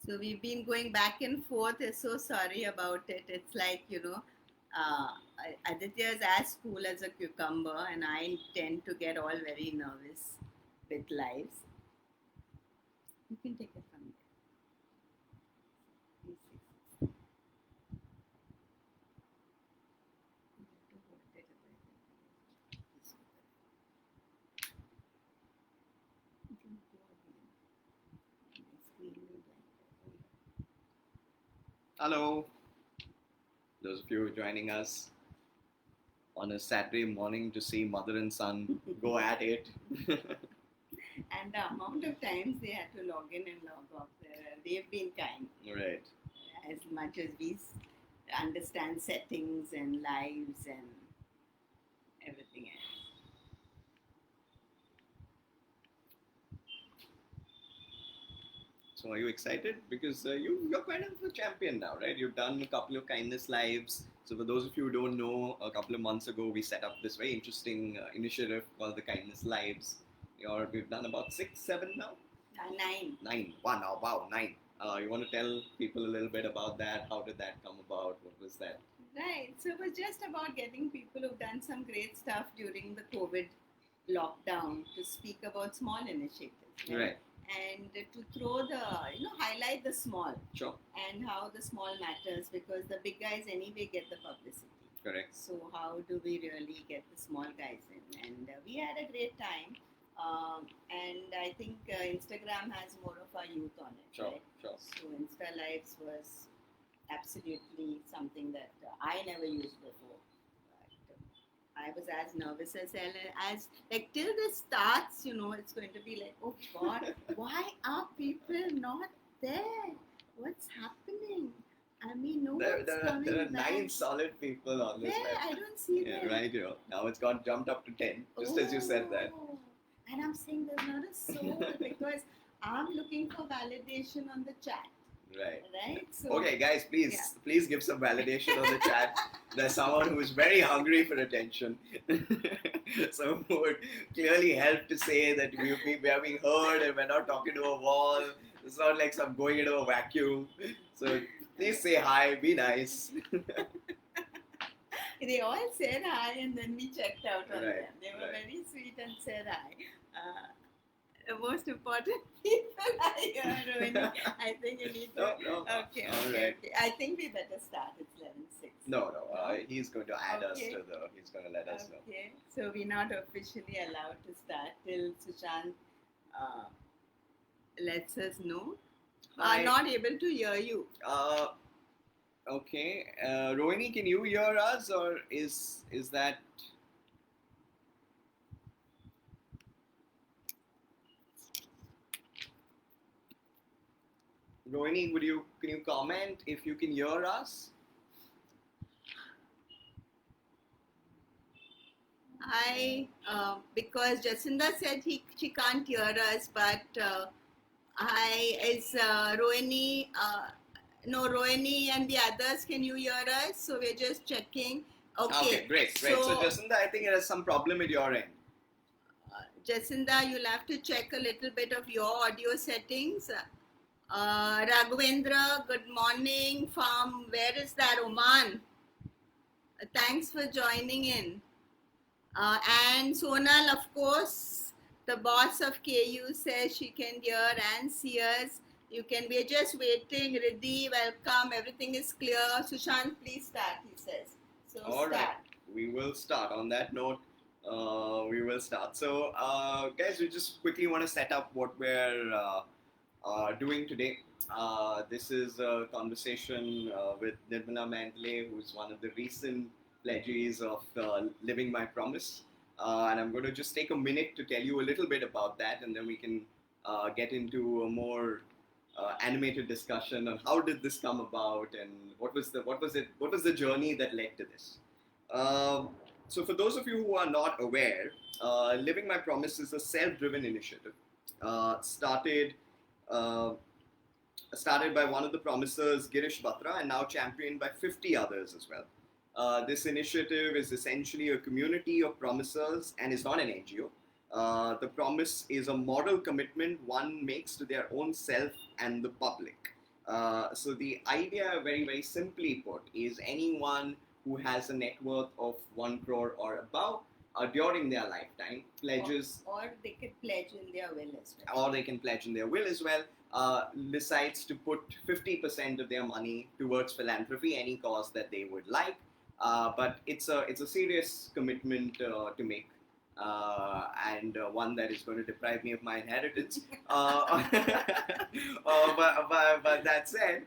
So we've been going back and forth. So sorry about it. It's like, Aditya is as cool as a cucumber, and I tend to get all very nervous with lives. You can take it from there. Hello, those of you who are joining us on a Saturday morning to see mother and son go at it. And the amount of times they had to log in and log off, they've been kind. Right. As much as we understand settings and lives and everything else. So, are you excited? Because you're kind of a champion now, right? You've done a couple of kindness lives. So, for those of you who don't know, a couple of months ago, we set up this very interesting initiative called the Kindness Lives. We've done about 6, 7 now? 9. 9. Wow, 9. You want to tell people a little bit about that? How did that come about? What was that? Right. So it was just about getting people who've done some great stuff during the COVID lockdown to speak about small initiatives. Right. And to throw highlight the small. Sure. And how the small matters, because the big guys anyway get the publicity. Correct. So how do we really get the small guys in? And we had a great time. And I think Instagram has more of our youth on it. Sure, right? sure. So Insta Lives was absolutely something that I never used before. But I was as nervous as like till this starts, it's going to be like, oh God, why are people not there? What's happening? I mean, no one's coming there are back. 9 solid people on this Yeah, I don't see yeah, them. right here. Now it's got jumped up to 10, just as you said that. And I'm saying there's not a soul because I'm looking for validation on the chat. Right. Right? So, okay, guys, please give some validation on the chat. There's someone who is very hungry for attention. Someone who would clearly help to say that we are being heard and we're not talking to a wall. It's not like some going into a vacuum. So please say hi, be nice. They all said hi and then we checked out on Right, them. They were right. very sweet and said hi. The most important people are here, Rohini. I think you need to. No. Okay, All right. okay. I think we better start. It's 11:06. No. He's going to add us to the. He's going to let us know. Okay, so we're not officially allowed to start till Sushant lets us know. Not able to hear you. Okay. Rohini, can you hear us, or is that? Rohini, can you comment if you can hear us? Because Jacinda said she can't hear us, but Rohini, no, Rohini and the others, can you hear us? So we're just checking. Okay, great. So Jacinda, I think it has some problem at your end. Jacinda, you'll have to check a little bit of your audio settings. Raghavendra, good morning from, where is that, Oman? Thanks for joining in. And Sonal, of course, the boss of KU, says she can hear and see us. We're just waiting. Riddhi, welcome. Everything is clear. Sushant, please start, he says. So All right. We will start. On that note, we will start. So, guys, we just quickly want to set up what we're doing today. This is a conversation with Nirmala Mehendale, who's one of the recent pledges of Living My Promise. And I'm going to just take a minute to tell you a little bit about that, and then we can get into a more animated discussion on how did this come about and what was the journey that led to this. So for those of you who are not aware, Living My Promise is a self-driven initiative started by one of the promisers, Girish Batra, and now championed by 50 others as well. This initiative is essentially a community of promisers and is not an NGO. The promise is a moral commitment one makes to their own self and the public. So the idea, very very simply put, is anyone who has a net worth of 1 crore or above during their lifetime pledges, or they could pledge in their will as well. or they can pledge in their will as well, decides to put 50% of their money towards philanthropy, any cause that they would like. But it's a serious commitment to make, and one that is going to deprive me of my inheritance. But that said,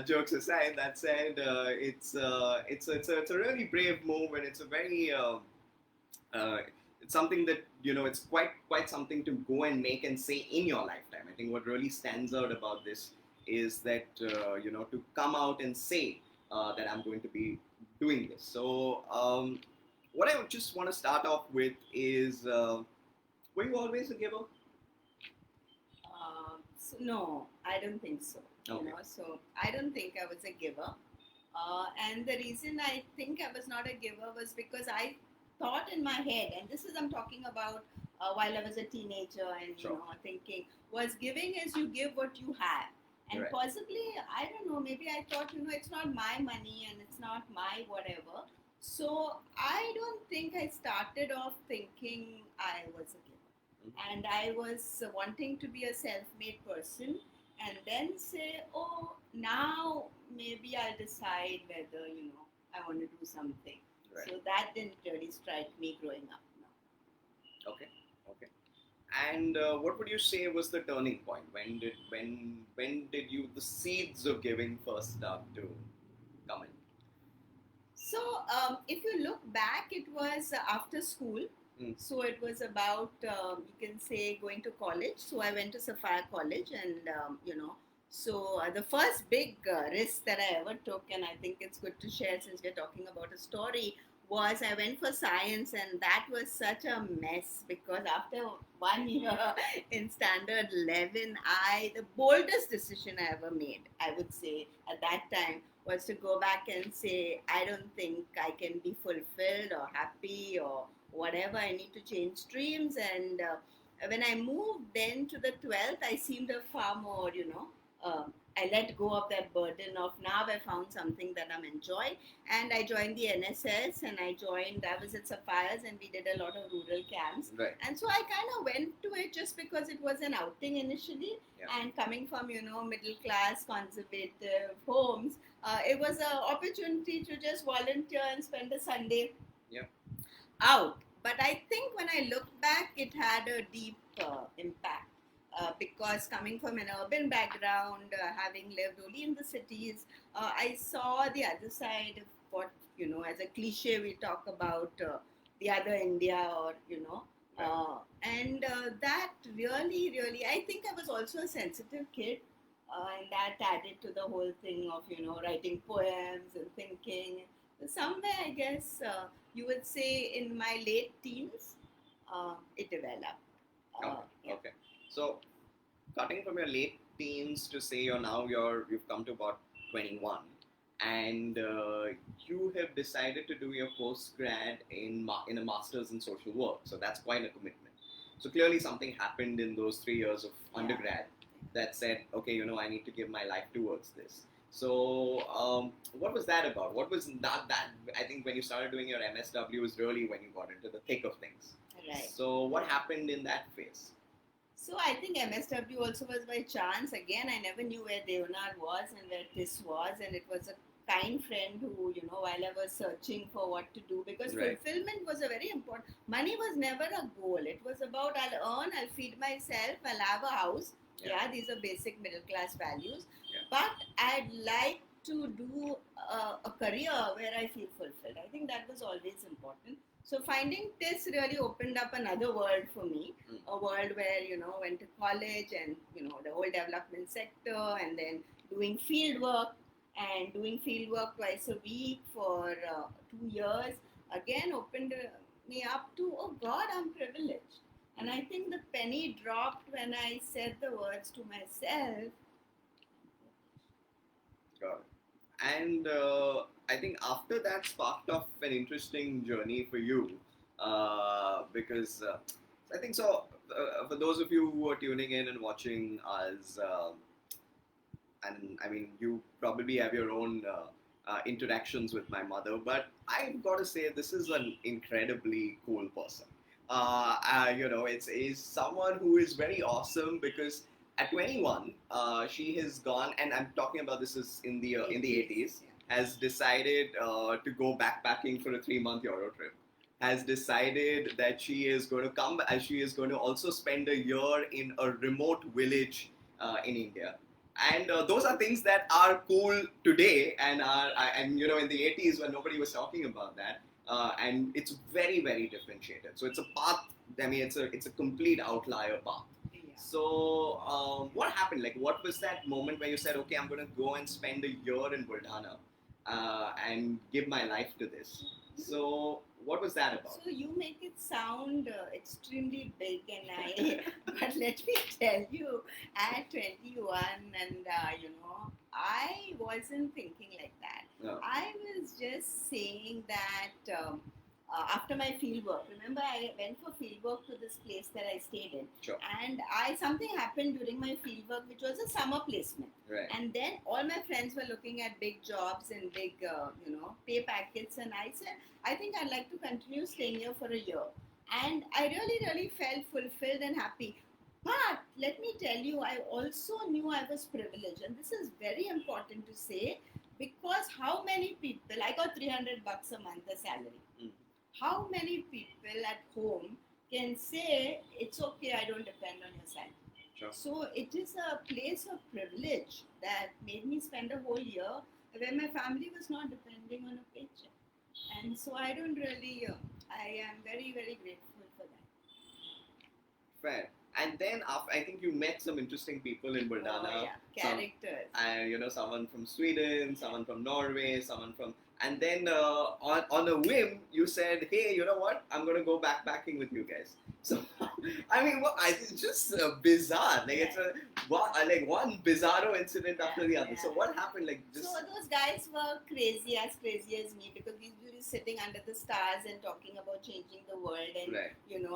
jokes aside, that said, it's a really brave move, and it's a very uh, it's something that, it's quite something to go and make and say in your lifetime. I think what really stands out about this is that, to come out and say that I'm going to be doing this. So what I would just want to start off with is, were you always a giver? No, I don't think so. Okay. So I don't think I was a giver. And the reason I think I was not a giver was because I thought in my head, and this is I'm talking about while I was a teenager, and Sure. thinking was giving is you give what you have, and Right. possibly I don't know, maybe I thought it's not my money and it's not my whatever. So I don't think I started off thinking I was a giver, and I was wanting to be a self-made person, and then say, oh, now maybe I'll decide whether I want to do something. Right. So that didn't really strike me growing up. No. Okay. Okay. And what would you say was the turning point? When did the seeds of giving first start to come in? So if you look back, it was after school. So it was about, you can say, going to college. So I went to Sapphire College, and so the first big risk that I ever took, and I think it's good to share since we're talking about a story, was I went for science, and that was such a mess because after 1 year in standard 11, the boldest decision I ever made, I would say at that time, was to go back and say, I don't think I can be fulfilled or happy or whatever. I need to change streams. And when I moved then to the 12th, I seemed a far more, I let go of that burden of now I found something that I'm enjoying. And I joined the NSS, and I was at Sapphires, and we did a lot of rural camps. Right. And so I kind of went to it just because it was an outing initially. Yeah. And coming from, middle class, conservative homes, it was an opportunity to just volunteer and spend a Sunday out. But I think when I look back, it had a deep impact because coming from an urban background, having lived only in the cities, I saw the other side of what, as a cliche, we talk about the other India, or, and that really, really, I think I was also a sensitive kid. And that added to the whole thing of, writing poems and thinking. Somewhere, I guess, you would say in my late teens, it developed. Okay. Yeah. Okay. So, starting from your late teens to say you've come to about 21, and you have decided to do your postgrad in a master's in social work. So that's quite a commitment. So clearly something happened in those 3 years of undergrad that said, okay, I need to give my life towards this. So what was that about? What was that? I think when you started doing your MSW was really when you got into the thick of things. Right. So what happened in that phase? So I think MSW also was by chance. Again, I never knew where Deonar was and where this was, and it was a kind friend who, while I was searching for what to do, because Right. fulfillment was a very important. Money was never a goal. It was about I'll earn, I'll feed myself, I'll have a house. Yeah, these are basic middle class values. Yeah. But I'd like to do a career where I feel fulfilled. I think that was always important. So finding this really opened up another world for me, a world where, went to college and, the whole development sector, and then doing field work twice a week for 2 years, again opened me up to, oh God, I'm privileged. And I think the penny dropped when I said the words to myself. Got it. And I think after that sparked off an interesting journey for you, because I think so. For those of you who are tuning in and watching us, and I mean, you probably have your own interactions with my mother, but I've got to say, this is an incredibly cool person. It's someone who is very awesome because at 21, she has gone, and I'm talking about this is in the 80s, has decided to go backpacking for a 3 month Euro trip. Has decided that she is going to come, as she is going to also spend a year in a remote village in India. And those are things that are cool today, and in the 80s when nobody was talking about that, and it's very very differentiated. So it's a path. I mean, it's a complete outlier path. Yeah. So what happened? Like, what was that moment where you said, "Okay, I'm going to go and spend a year in Buldhana and give my life to this"? So what was that about? So you make it sound extremely big, and but let me tell you, at 21, and I wasn't thinking like that. No. I was just saying that after my field work, remember I went for field work to this place that I stayed in, Sure. and something happened during my field work, which was a summer placement. Right. And then all my friends were looking at big jobs and big, pay packets, and I said, I think I'd like to continue staying here for a year. And I really, really felt fulfilled and happy. But let me tell you, I also knew I was privileged, and this is very important to say, because how many people, I got $300 a month a salary. Mm. How many people at home can say, it's okay, I don't depend on your salary? Sure. So it is a place of privilege that made me spend a whole year where my family was not depending on a paycheck. And so I don't really, I am very, very grateful for that. Fair. And then I think you met some interesting people in Buldhana. Oh, yeah, characters. And someone from Sweden, someone from Norway, someone from, and then on a whim you said, hey, you know what? I'm gonna go backpacking with you guys. So I mean, it's just bizarre. Like it's like one bizarro incident after the other. Yeah. So what happened? Like just. So those guys were crazy as me, because we were sitting under the stars and talking about changing the world, and Right.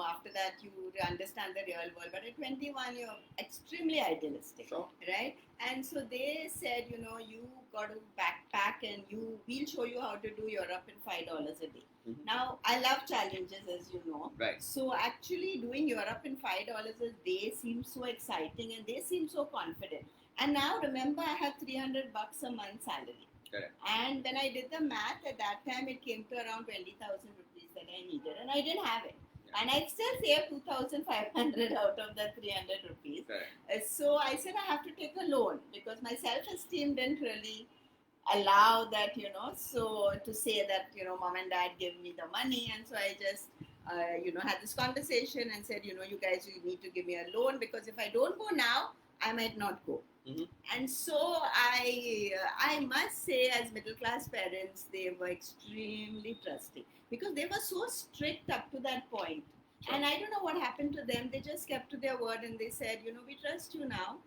After that you understand the real world. But at 21 you're extremely idealistic, Sure. right? And so they said, you got to backpack, and we'll show you how to do Europe in $5 a day. Mhm. Now I love challenges, as you know. Right. So actually doing Europe in $5 a day seems so exciting, and they seem so confident. And now remember, I have $300 a month salary. Correct. And when I did the math, at that time it came to around 20,000 rupees that I needed, and I didn't have it. Yeah. And I still saved 2,500 out of the 300 rupees. Correct. So I said I have to take a loan, because my self-esteem didn't really allow that, so to say that, mom and dad give me the money. And so I just, had this conversation and said, you guys, you need to give me a loan, because if I don't go now, I might not go. Mm-hmm. And so I must say, as middle class parents, they were extremely trusting, because they were so strict up to that point. Sure. And I don't know what happened to them. They just kept to their word, and they said, we trust you now.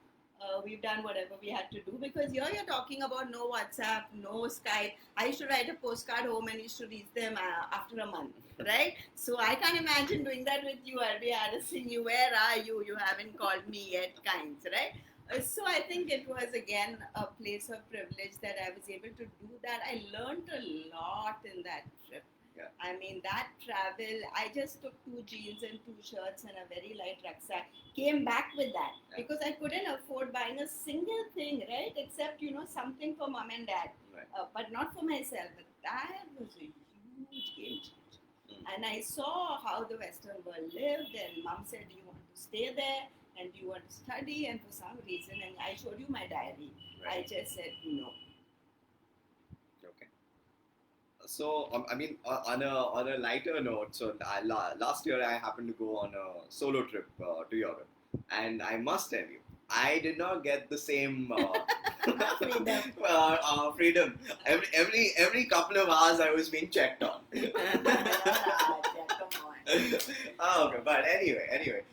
We've done whatever we had to do, because here you're talking about no WhatsApp, no Skype. I used to write a postcard home and used to read them after a month, right? So I can't imagine doing that with you. I'll be harassing you. Where are you? You haven't called me yet, kinds, right? So I think it was again a place of privilege that I was able to do that. I learned a lot in that trip. Yeah. I mean, that travel, I just took 2 jeans and 2 shirts and a very light rucksack, came back with that, because I couldn't afford buying a single thing, right? Except, something for mom and dad, Right. but not for myself. But that was a huge game changer. Mm. And I saw how the Western world lived, and mom said, do you want to stay there? And do you want to study? And for some reason, and I showed you my diary, Right. I just said no. Okay. So I mean, on a lighter note, so last year I happened to go on a solo trip to Europe, and I must tell you, I did not get the same Freedom. freedom. Every couple of hours I was being checked on. Come on. Okay, but anyway,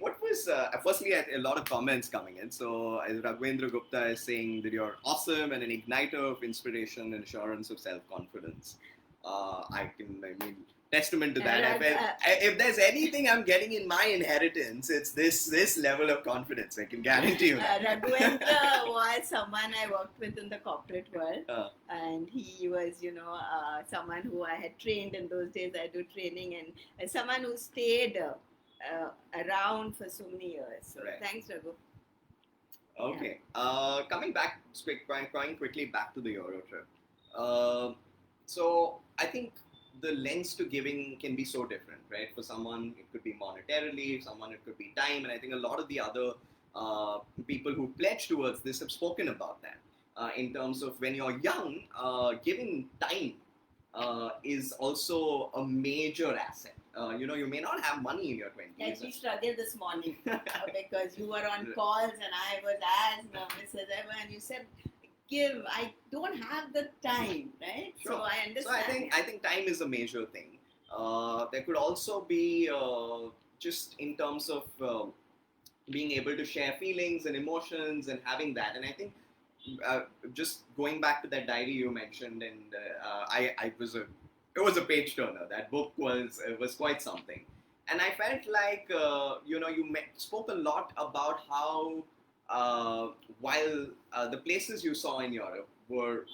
what was firstly a lot of comments coming in. So Raghavendra Gupta is saying that you're awesome and an igniter of inspiration and assurance of self-confidence. I mean, testament to that. I That's, felt if there's anything I'm getting in my inheritance, it's this level of confidence. I can guarantee you that. Raghavendra was someone I worked with in the corporate world, Uh, and he was, someone who I had trained in those days. I do training, and someone who stayed around for so many years. So Right. thanks, Raghu. Okay. Coming back, going quickly back to the Euro trip. So I think the lens to giving can be so different, right? For someone, it could be monetarily. Someone, it could be time. And I think a lot of the other people who pledge towards this have spoken about that. In terms of when you're young, giving time is also a major asset. You may not have money in your 20s. Like we struggled this morning because you were on calls and I was as nervous as ever, and you said, "Give, I don't have the time," right? Sure. So I understand. So I think time is a major thing. There could also be just in terms of being able to share feelings and emotions and having that. And I think just going back to that diary you mentioned, and it was a page turner. That book was quite something, and I felt like you spoke a lot about how while the places you saw in Europe were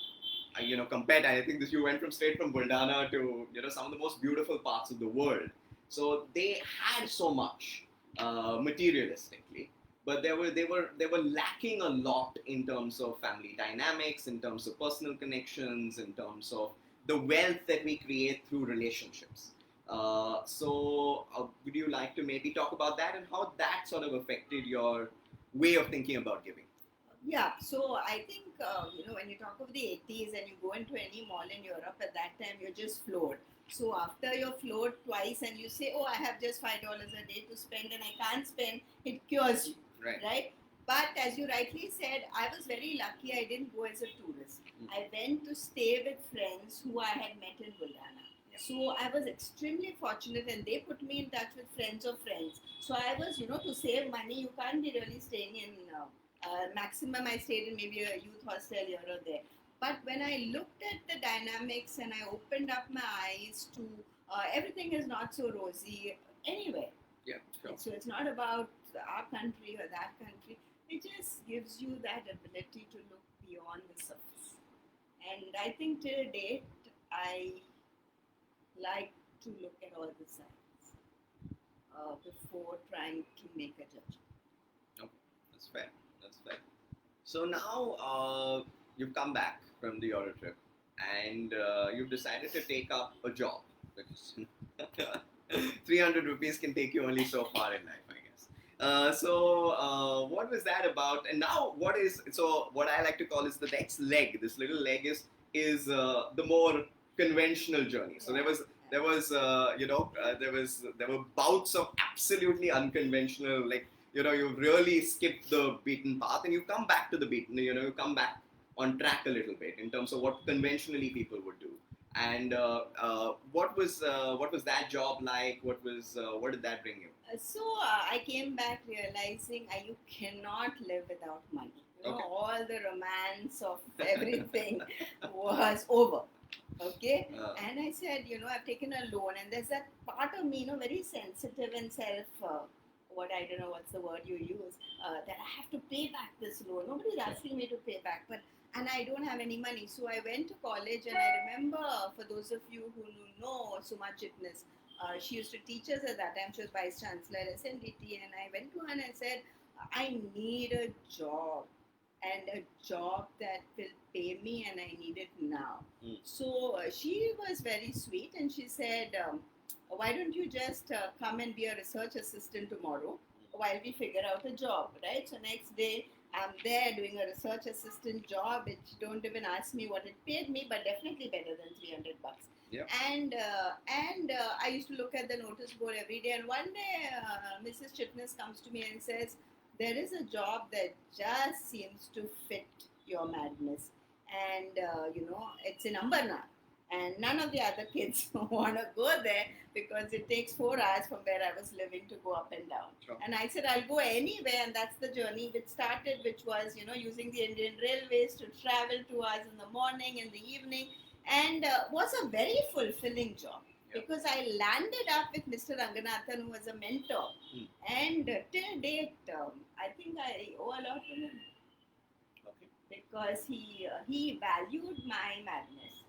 compared. I think you went straight from Buldana to some of the most beautiful parts of the world. So they had so much materialistically, but they were lacking a lot in terms of family dynamics, in terms of personal connections, in terms of the wealth that we create through relationships. Would you like to maybe talk about that and how that sort of affected your way of thinking about giving? Yeah, so I think when you talk of the 80s and you go into any mall in Europe at that time, you're just floored. So after you're floored twice and you say, "Oh, I have just $5 a day to spend and I can't spend," it cures you, right? But as you rightly said, I was very lucky. I didn't go as a tourist. I went to stay with friends who I had met in Buldana. So I was extremely fortunate, and they put me in touch with friends of friends. So I was, to save money, you can't be really staying in. Maximum I stayed in maybe a youth hostel here or there. But when I looked at the dynamics and I opened up my eyes to everything is not so rosy anyway. Yeah, sure. So it's not about our country or that country. It just gives you that ability to look beyond the surface. And I think till date, I like to look at all the sides before trying to make a judgment. Okay, that's fair. So now you've come back from the Euro trip and you've decided to take up a job because 300 rupees can take you only so far in life, I guess. What was that about? And now what I like to call is the next leg. This little leg is the more conventional journey. So there were bouts of absolutely unconventional, like you've really skipped the beaten path and you've come back to the beaten. You come back on track a little bit in terms of what conventionally people would do. And what was that job like? What did that bring you? I came back realizing you cannot live without money. Okay. All the romance of everything was over. Okay, and I said, I've taken a loan, and there's that part of me, very sensitive and I don't know what's the word you use, that I have to pay back this loan. Nobody's asking me to pay back, and I don't have any money. So I went to college, and I remember, for those of you who know Suma Chitnis, she used to teach us at that time. She was Vice Chancellor at SNDT, and I went to her and I said, I need a job, and a job that will pay me, and I need it now. So she was very sweet, and she said, why don't you just come and be a research assistant tomorrow while we figure out a job, right? So next day, I'm there doing a research assistant job, which don't even ask me what it paid me, but definitely better than $300. Yeah. And I used to look at the notice board every day, and one day Mrs. Chitnis comes to me and says, there is a job that just seems to fit your madness, and it's in Ambarnath. And none of the other kids want to go there because it takes 4 hours from where I was living to go up and down. Sure. And I said, I'll go anywhere. And that's the journey which started, which was, using the Indian Railways to travel 2 hours in the morning and the evening. And was a very fulfilling job. Yeah. because I landed up with Mr. Ranganathan, who was a mentor, and till date, I think I owe a lot to him. Okay. Because he valued my madness.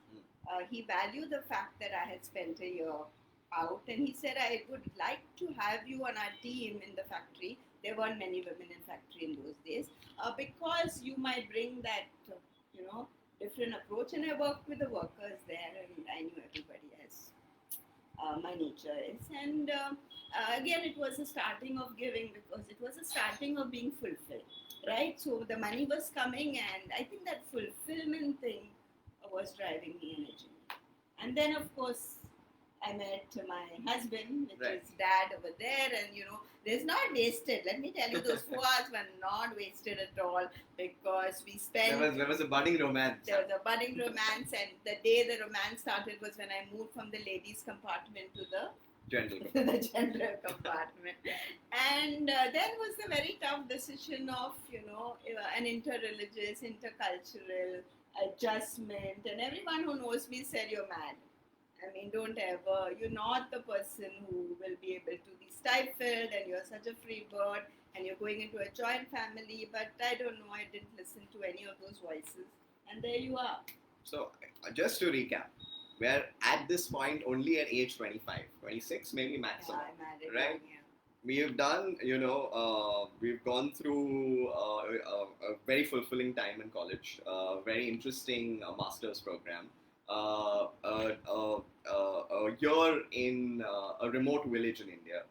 He valued the fact that I had spent a year out, and he said, I would like to have you on our team in the factory. There weren't many women in factory in those days, because you might bring that, different approach. And I worked with the workers there, and I knew everybody as my nature is. And again, it was a starting of giving, because it was a starting of being fulfilled, right? So the money was coming, and I think that fulfillment thing was driving the energy. And then, of course, I met my husband, which Right. is dad over there, and there's not wasted. Let me tell you, those 4 hours were not wasted at all, because we spent. There was a budding romance. There was a budding romance, and the day the romance started was when I moved from the ladies' compartment to the General. the general compartment. And then was the very tough decision of, an interreligious, intercultural adjustment. And everyone who knows me said, you're mad. I mean, don't ever, you're not the person who will be able to be stifled, and you're such a free bird, and you're going into a joint family. But I don't know, I didn't listen to any of those voices. And there you are. So, just to recap, we're at this point only at age 25, 26 maybe maximum. Yeah, I'm married. Right? Yeah. We have done, we've gone through a very fulfilling time in college, very interesting master's program, a year in a remote village in India,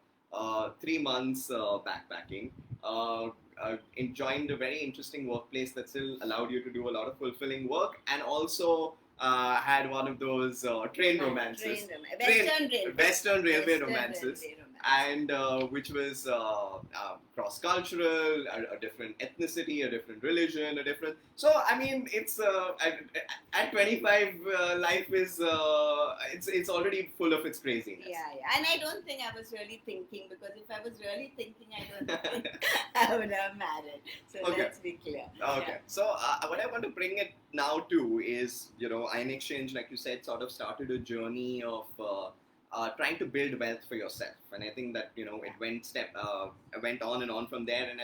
3 months backpacking, joined a very interesting workplace that still allowed you to do a lot of fulfilling work, and also had one of those train romances. Western Railway romances. And which was cross-cultural, a different ethnicity, a different religion, a different. So I mean, it's at 25, life is it's already full of its craziness. Yeah, and I don't think I was really thinking, because if I was really thinking, I don't think I would have married. So Okay. let's be clear. Okay. Yeah. So what I want to bring it now to is, Iron Exchange, like you said, sort of started a journey of trying to build wealth for yourself, and I think that it went on and on from there, and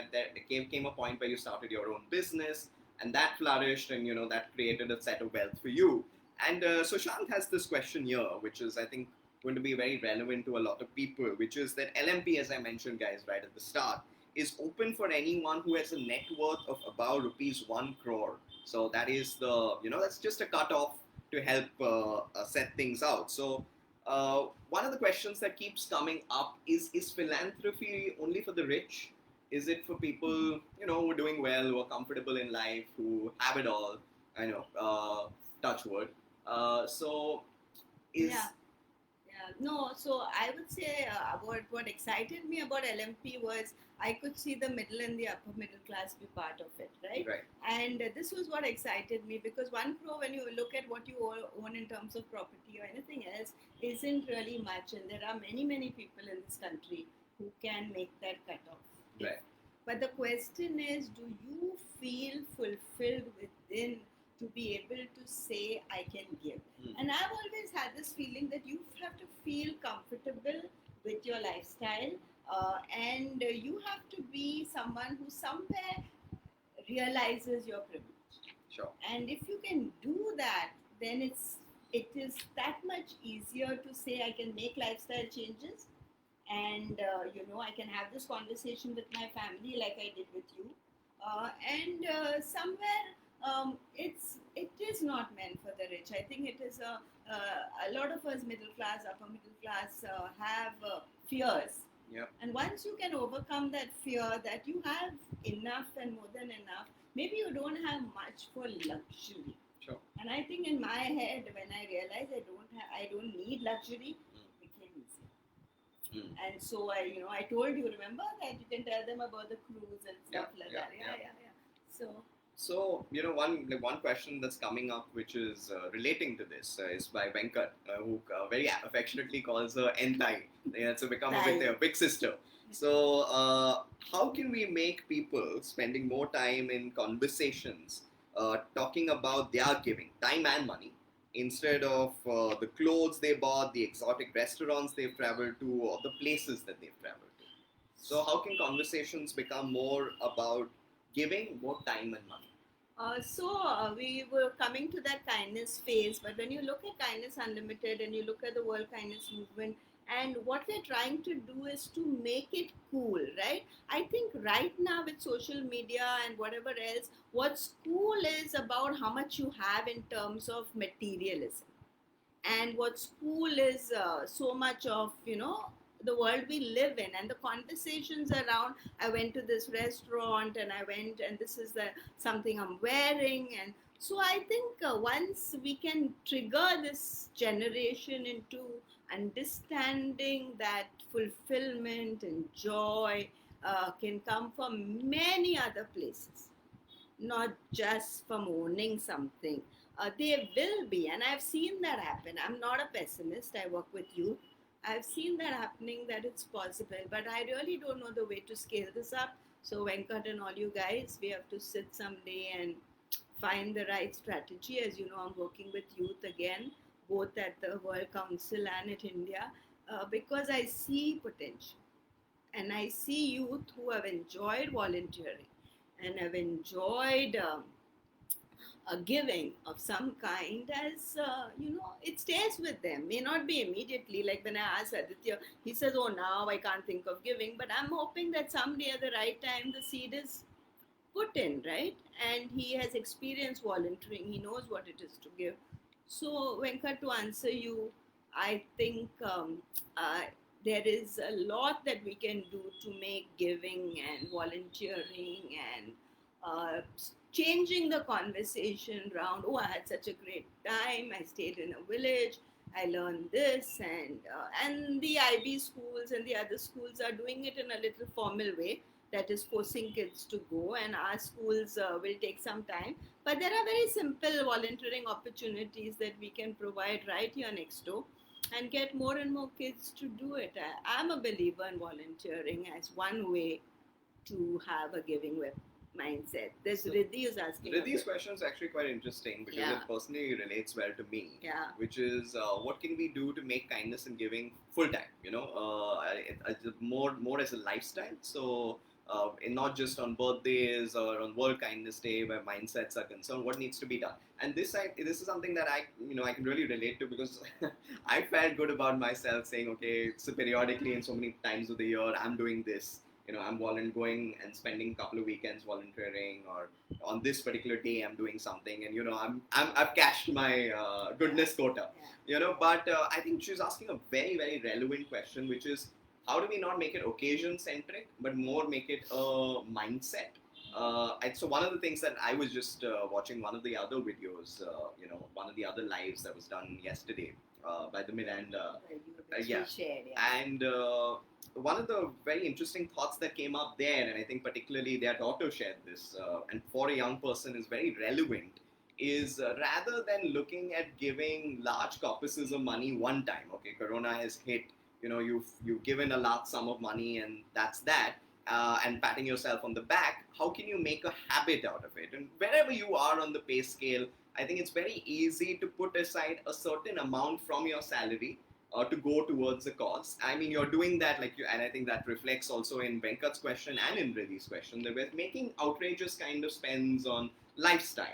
came a point where you started your own business, and that flourished, and that created a set of wealth for you. And Sushant has this question here, which is, I think, going to be very relevant to a lot of people, which is that LMP, as I mentioned, guys, right at the start, is open for anyone who has a net worth of about rupees 1 crore. So that is that's just a cutoff to help set things out. So one of the questions that keeps coming up is philanthropy only for the rich? Is it for people, who are doing well, who are comfortable in life, who have it all? I know, touch wood. No, so I would say what excited me about LMP was I could see the middle and the upper middle class be part of it, right? Right. And this was what excited me, because 1 crore, when you look at what you own in terms of property or anything else, isn't really much. And there are many, many people in this country who can make that cutoff. Right. But the question is, do you feel fulfilled within to be able to say, I can give? And I've always had this feeling that you have to feel comfortable with your lifestyle, and you have to be someone who somewhere realizes your privilege. Sure. And if you can do that, then it is that much easier to say, I can make lifestyle changes, and I can have this conversation with my family like I did with you, and somewhere it is not meant for the rich. I think it is a lot of us middle class, upper middle class have fears. Yeah. And once you can overcome that fear that you have enough and more than enough, maybe you don't have much for luxury. Sure. And I think in my head, when I realized I don't need luxury, it became easy. And so I told you, remember that you can tell them about the cruise and stuff like that. Yeah. So one question that's coming up, which is relating to this, is by Venkat, who very affectionately calls her Entai. So become a big sister. So how can we make people spending more time in conversations, talking about their giving, time and money, instead of the clothes they bought, the exotic restaurants they've traveled to, or the places that they've traveled to. So, how can conversations become more about giving more time and money? We were coming to that kindness phase, but when you look at Kindness Unlimited and you look at the World Kindness Movement, and what we're trying to do is to make it cool, right? I think right now with social media and whatever else, what's cool is about how much you have in terms of materialism, and what's cool is so much of the world we live in, and the conversations around I went to this restaurant and I went and this is the something I'm wearing. And so I think once we can trigger this generation into understanding that fulfillment and joy can come from many other places, not just from owning something. There will be, and I've seen that happen. I'm not a pessimist, I work with youth. I've seen that happening, that it's possible, but I really don't know the way to scale this up. So, Venkat and all you guys, we have to sit someday and find the right strategy. As you know, I'm working with youth again, both at the World Council and at India, because I see potential. And I see youth who have enjoyed volunteering and have enjoyed giving of some kind, as it stays with them. May not be immediately, like when I asked Aditya, he says, oh, now I can't think of giving, but I'm hoping that someday at the right time the seed is put in, right? And he has experienced volunteering, he knows what it is to give. So, Venkat, to answer you, I think there is a lot that we can do to make giving and volunteering and uh, changing the conversation around, oh, I had such a great time, I stayed in a village, I learned this. And the IB schools and the other schools are doing it in a little formal way, that is forcing kids to go, and our schools will take some time. But there are very simple volunteering opportunities that we can provide right here next door and get more and more kids to do it. I'm a believer in volunteering as one way to have a giving mindset. There's So, Riddhi is asking. Riddhi's question is actually quite interesting because Yeah. it personally relates well to me. Yeah. Which is what can we do to make kindness and giving full time? More as a lifestyle. So. And not just on birthdays or on World Kindness Day where mindsets are concerned, what needs to be done? And this is something that I can really relate to because I felt good about myself saying, okay, so periodically and so many times of the year I'm doing this. I'm going and spending a couple of weekends volunteering, or on this particular day I'm doing something, and I've cashed my goodness quota. But I think she's asking a very very relevant question, which is how do we not make it occasion centric, but more make it a mindset? So one of the things that I was just watching one of the other videos, one of the other lives that was done yesterday by the Miranda. Yeah. Shared, And one of the very interesting thoughts that came up there, and I think particularly their daughter shared this, and for a young person is very relevant, is rather than looking at giving large corpuses of money one time. Okay, Corona has hit. You've given a large sum of money, and that's that. And patting yourself on the back. How can you make a habit out of it? And wherever you are on the pay scale, I think it's very easy to put aside a certain amount from your salary to go towards a cause. I mean, you're doing that, and I think that reflects also in Venkat's question and in Riddhi's question, that we're making outrageous kind of spends on lifestyle,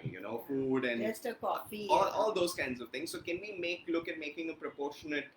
food and just a coffee, all those kinds of things. So can we look at making a proportionate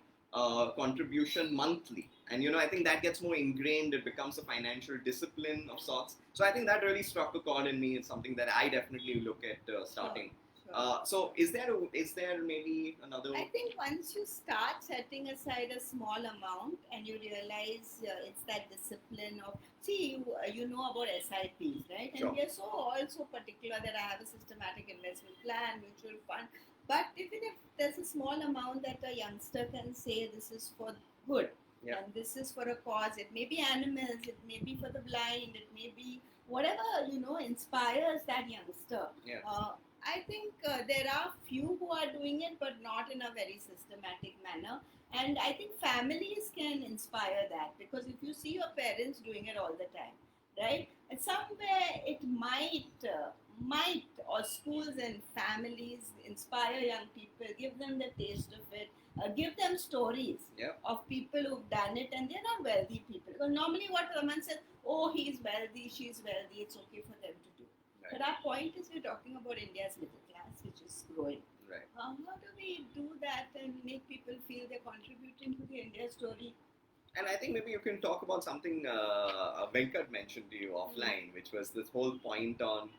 contribution monthly? And I think that gets more ingrained. It becomes a financial discipline of sorts. So I think that really struck a chord in me. It's something that I definitely look at starting. Sure. So is there maybe another? I think once you start setting aside a small amount and you realize it's that discipline of, see, you know about SIPs, right? And Sure. we are so also particular that I have a systematic investment plan, mutual fund. But even if there's a small amount that a youngster can say, this is for good, Yeah. and this is for a cause. It may be animals, it may be for the blind, it may be whatever inspires that youngster. Yeah. I think there are few who are doing it, but not in a very systematic manner. And I think families can inspire that, because if you see your parents doing it all the time, right? And somewhere it might schools and families, inspire young people, give them the taste of it, give them stories Yeah. of people who've done it, and they're not wealthy people. Because normally, what someone says, oh, he's wealthy, she's wealthy, it's okay for them to do. Right. But our point is, we're talking about India's middle class, which is growing. Right. How do we do that and make people feel they're contributing to the India story? And I think maybe you can talk about something Venkat mentioned to you offline, which was this whole point on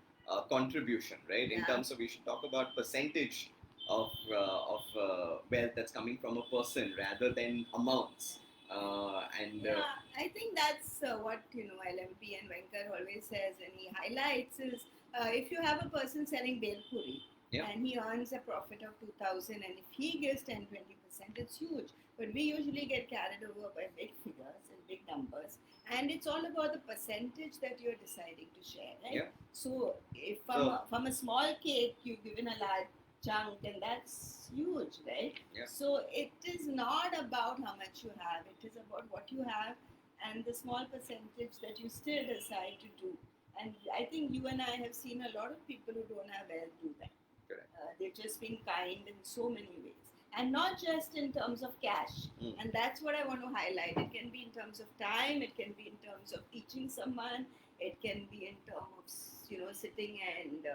contribution, right? In Yeah. terms of, we should talk about percentage of wealth that's coming from a person rather than amounts. Yeah, I think that's what LMP and Venkat always says, and he highlights is if you have a person selling bel puri Yeah. and he earns a profit of 2,000, and if he gives 10-20%, it's huge. But we usually get carried over by big figures and big numbers, and it's all about the percentage that you're deciding to share, right? Yeah. So if So- from a small cake you've given a large chunk, then that's huge, right? Yeah. So it is not about how much you have, it is about what you have and the small percentage that you still decide to do. And I think you and I have seen a lot of people who don't have wealth do that. Correct. They've just been kind in so many ways. And not just in terms of cash. And that's what I want to highlight. It can be in terms of time, it can be in terms of teaching someone, it can be in terms of, sitting and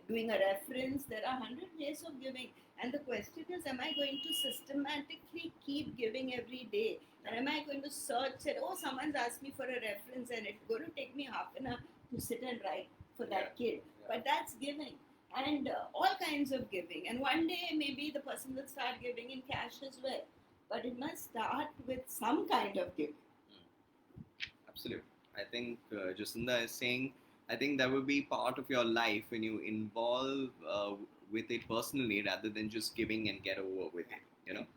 doing a reference. There are 100 ways of giving. And the question is, am I going to systematically keep giving every day? And am I going to search, say, oh, someone's asked me for a reference and it's going to take me half an hour to sit and write for that kid. Yeah. But that's giving. And all kinds of giving. And one day, maybe the person will start giving in cash as well. But it must start with some kind of giving. Absolutely. I think Jacinda is saying, I think that will be part of your life when you involve with it personally rather than just giving and get over with it,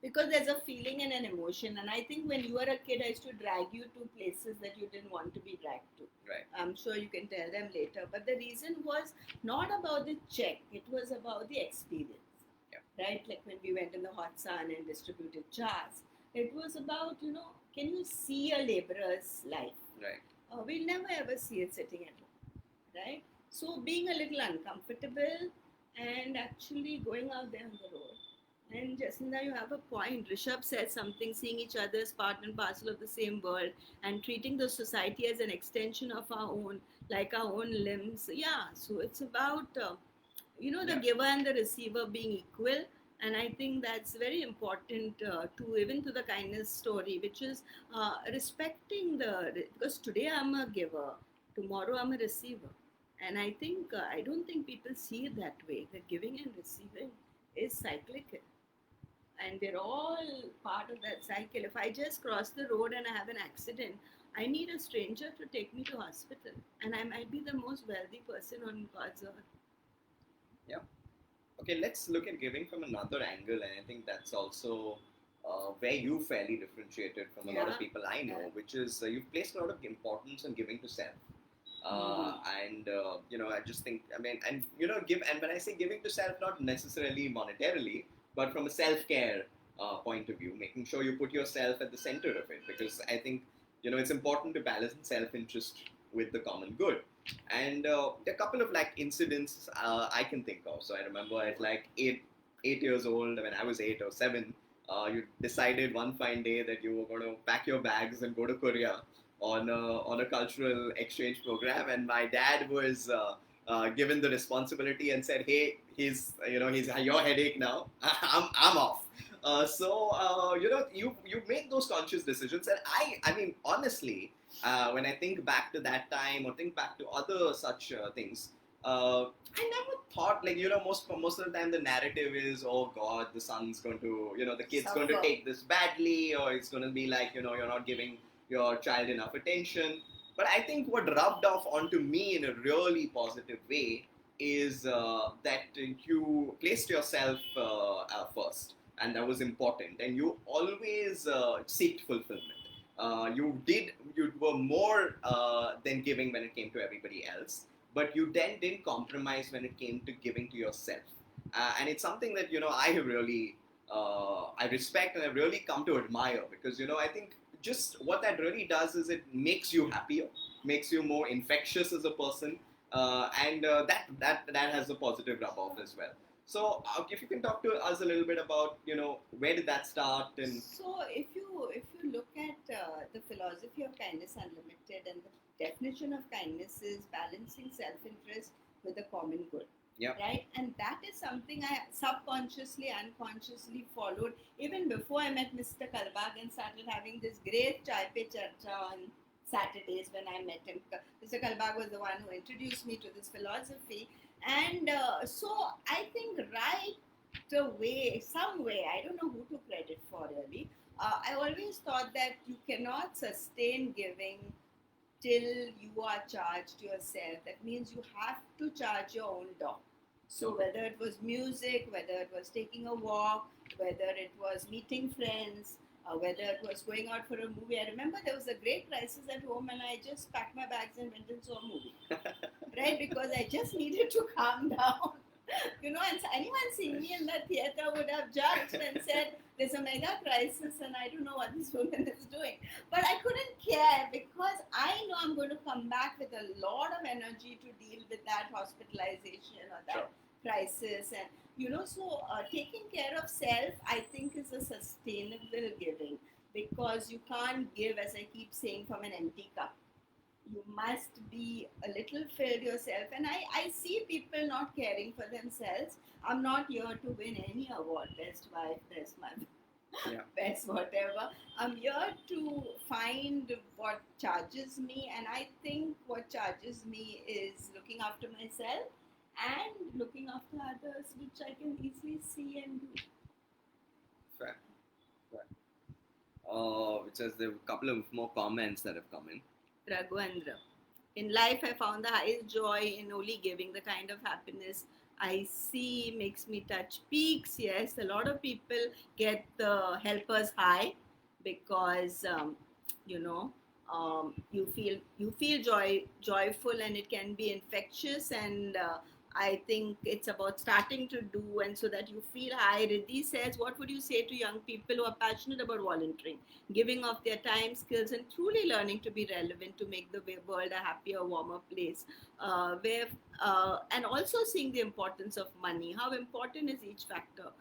Because there's a feeling and an emotion. And I think when you were a kid, I used to drag you to places that you didn't want to be dragged to. Right. I'm sure you can tell them later. But the reason was not about the check. It was about the experience. Yeah. Right? Like when we went in the hot sun and distributed jars. It was about, can you see a laborer's life? Right. We'll never ever see it sitting at home. Right? So being a little uncomfortable and actually going out there on the road. And Jacinda, you have a point. Rishabh said something, seeing each other as part and parcel of the same world and treating the society as an extension of our own, like our own limbs. Yeah, so it's about, the giver and the receiver being equal. And I think that's very important even to the kindness story, which is respecting because today I'm a giver, tomorrow I'm a receiver. And I think, I don't think people see it that way, that giving and receiving is cyclical. And we're all part of that cycle. If I just cross the road and I have an accident, I need a stranger to take me to hospital. And I might be the most wealthy person on God's earth. Yeah. Okay, let's look at giving from another angle. And I think that's also where you fairly differentiated from a lot of people I know, which is you've placed a lot of importance on giving to self. And I just think, give, and when I say giving to self, not necessarily monetarily, but from a self-care point of view, making sure you put yourself at the center of it, because I think, it's important to balance self-interest with the common good. And there are a couple of incidents I can think of. So I remember at 8 years old, when I was 8 or 7, you decided one fine day that you were going to pack your bags and go to Korea on a cultural exchange program, and my dad was given the responsibility and said, "Hey, he's your headache now. I'm off." You make those conscious decisions, and I mean honestly, when I think back to that time or think back to other such things, I never thought most of the time the narrative is, oh God, the son's going to the kid's going to take this badly, or it's going to be you're not giving your child enough attention. But I think what rubbed off onto me in a really positive way is that you placed yourself first, and that was important, and you always seeked fulfillment. You were more than giving when it came to everybody else, but you then didn't compromise when it came to giving to yourself. And it's something that I have really I respect and I've really come to admire, because I think just what that really does is it makes you happier, makes you more infectious as a person, and that has a positive rub off as well. So if you can talk to us a little bit about where did that start and So if you look at the philosophy of kindness unlimited, and the definition of kindness is balancing self-interest with the common good. yeah. Right, and that is something I subconsciously, unconsciously followed even before I met Mr. Kalbag and started having this great chai pe charcha on Saturdays when I met him. Mr. Kalbag was the one who introduced me to this philosophy, and so I think some way, I don't know who to credit for really. I always thought that you cannot sustain giving till you are charged yourself. That means you have to charge your own dog. So whether it was music, whether it was taking a walk, whether it was meeting friends, whether it was going out for a movie. I remember there was a great crisis at home and I just packed my bags and went and saw a movie. Right? Because I just needed to calm down. And anyone seeing me in that theater would have judged and said, there's a mega crisis and I don't know what this woman is doing. But I couldn't care because I know I'm going to come back with a lot of energy to deal with that hospitalization or that crisis. And, so taking care of self, I think, is a sustainable giving, because you can't give, as I keep saying, from an empty cup. You must be a little filled yourself. And I see people not caring for themselves. I'm not here to win any award, best wife, best mother, best whatever. I'm here to find what charges me. And I think what charges me is looking after myself and looking after others, which I can easily see and do. Fair. Which is there are a couple of more comments that have come in. Raghuendra. In life, I found the highest joy in only giving. The kind of happiness I see makes me touch peaks. Yes, a lot of people get the helper's high because you feel joyful, and it can be infectious. And I think it's about starting to do, and so that you feel high. Riddhi says, what would you say to young people who are passionate about volunteering, giving of their time, skills, and truly learning to be relevant to make the world a happier, warmer place? And also seeing the importance of money. How important is each factor?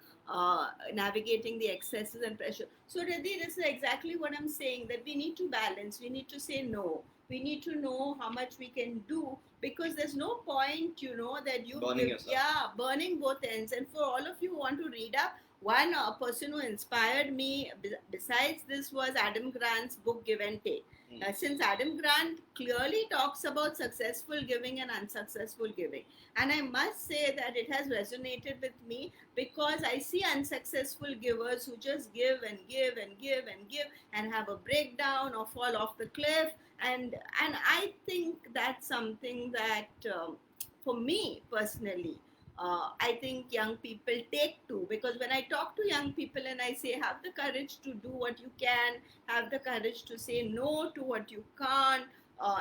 Navigating the excesses and pressure. So, Riddhi, this is exactly what I'm saying, that we need to balance. We need to say no. We need to know how much we can do, because there's no point, that you burning yourself. Burning both ends. And for all of you who want to read up, one person who inspired me besides this was Adam Grant's book Give and Take. Since Adam Grant clearly talks about successful giving and unsuccessful giving, and I must say that it has resonated with me, because I see unsuccessful givers who just give and give and give and give and have a breakdown or fall off the cliff. And I think that's something that for me personally, I think young people take to, because when I talk to young people and I say, have the courage to do what you can, have the courage to say no to what you can't.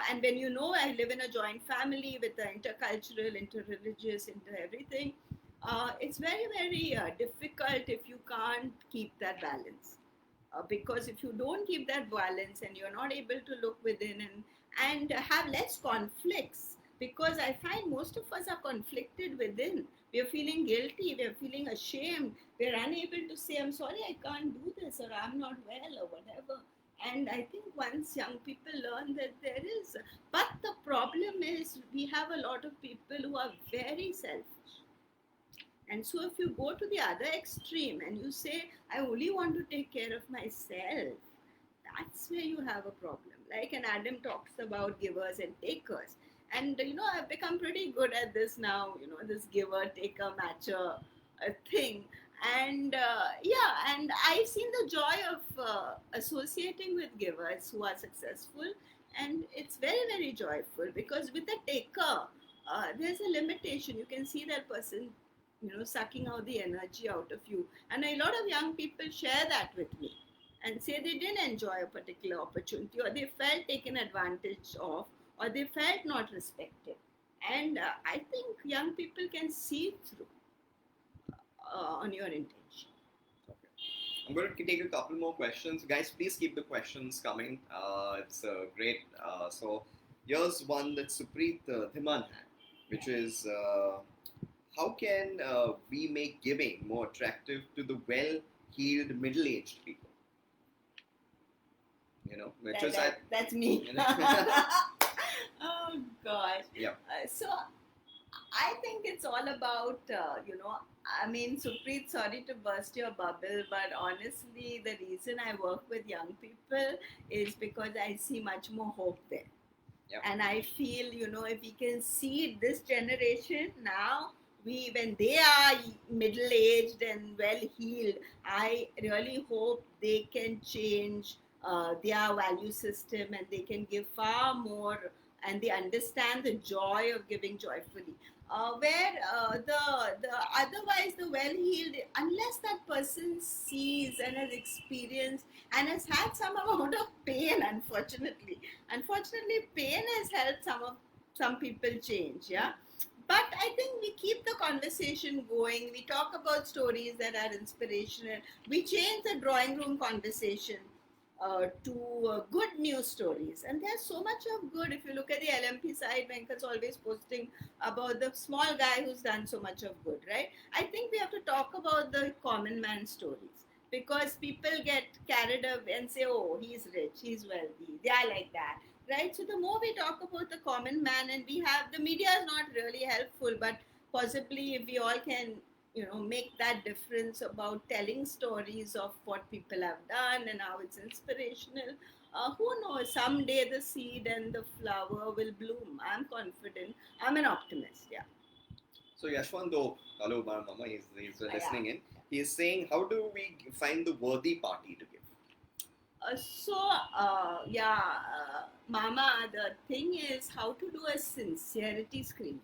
And when I live in a joint family with the intercultural, interreligious, inter everything, it's very, very difficult if you can't keep that balance. Because if you don't keep that balance and you're not able to look within and have less conflicts, because I find most of us are conflicted within. We're feeling guilty, we're feeling ashamed, we're unable to say, I'm sorry, I can't do this, or I'm not well, or whatever. And I think once young people learn that there is, but the problem is we have a lot of people who are very selfish. And so if you go to the other extreme and you say, I only want to take care of myself, that's where you have a problem. Like, and Adam talks about givers and takers. And, I've become pretty good at this now, this giver, taker, matcher thing. And and I've seen the joy of associating with givers who are successful. And it's very, very joyful, because with a taker, there's a limitation. You can see that person sucking out the energy out of you. And a lot of young people share that with me and say they didn't enjoy a particular opportunity, or they felt taken advantage of, or they felt not respected. And I think young people can see through on your intention. Okay. I'm going to take a couple more questions. Guys, please keep the questions coming. It's great. So here's one that Supreet Dhiman had. which is how can we make giving more attractive to the well-heeled middle-aged people? Which is That's me. you know, Oh gosh. yeah. So I think it's all about, I mean, Supreet, sorry to burst your bubble, but honestly, the reason I work with young people is because I see much more hope there. Yeah. And I feel, if we can see this generation now, when they are middle aged and well healed, I really hope they can change their value system and they can give far more and they understand the joy of giving joyfully. Where the otherwise the well healed, unless that person sees and has experienced and has had some amount of pain, unfortunately pain has helped some people change, yeah. But I think we keep the conversation going, we talk about stories that are inspirational, we change the drawing room conversation to good news stories. And there's so much of good. If you look at the LMP side, Venkat's always posting about the small guy who's done so much of good, right? I think we have to talk about the common man stories, because people get carried away and say, oh, he's rich, he's wealthy, they are like that, right? So the more we talk about the common man, and we have, the media is not really helpful, but possibly if we all can make that difference about telling stories of what people have done and how it's inspirational, who knows, someday the seed and the flower will bloom. I'm confident, I'm an optimist, yeah. So Yashwant, though, hello, Mama, he's listening Yeah. in. He is saying, how do we find the worthy party to give? Mama, the thing is how to do a sincerity screening,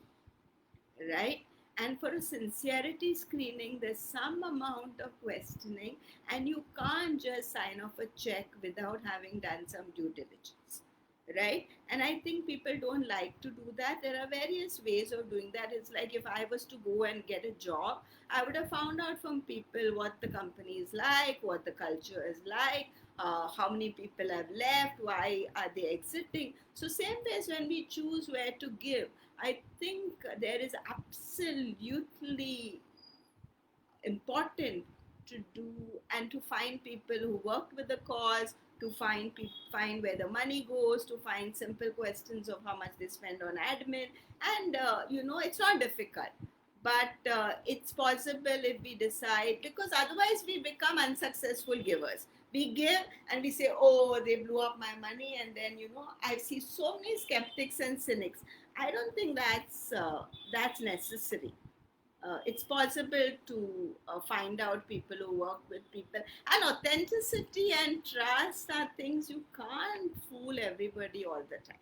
right? And for a sincerity screening, there's some amount of questioning, and you can't just sign off a check without having done some due diligence, right? And I think people don't like to do that. There are various ways of doing that. It's like if I was to go and get a job, I would have found out from people what the company is like, what the culture is like, how many people have left, why are they exiting. So same way as when we choose where to give, I think there is absolutely important to do and to find people who worked with the cause, to find where the money goes, to find simple questions of how much they spend on admin, and it's not difficult, but it's possible if we decide, because otherwise we become unsuccessful givers. We give and we say, oh, they blew up my money, and then I see so many skeptics and cynics. I don't think that's necessary. It's possible to find out people who work with people. And authenticity and trust are things you can't fool everybody all the time.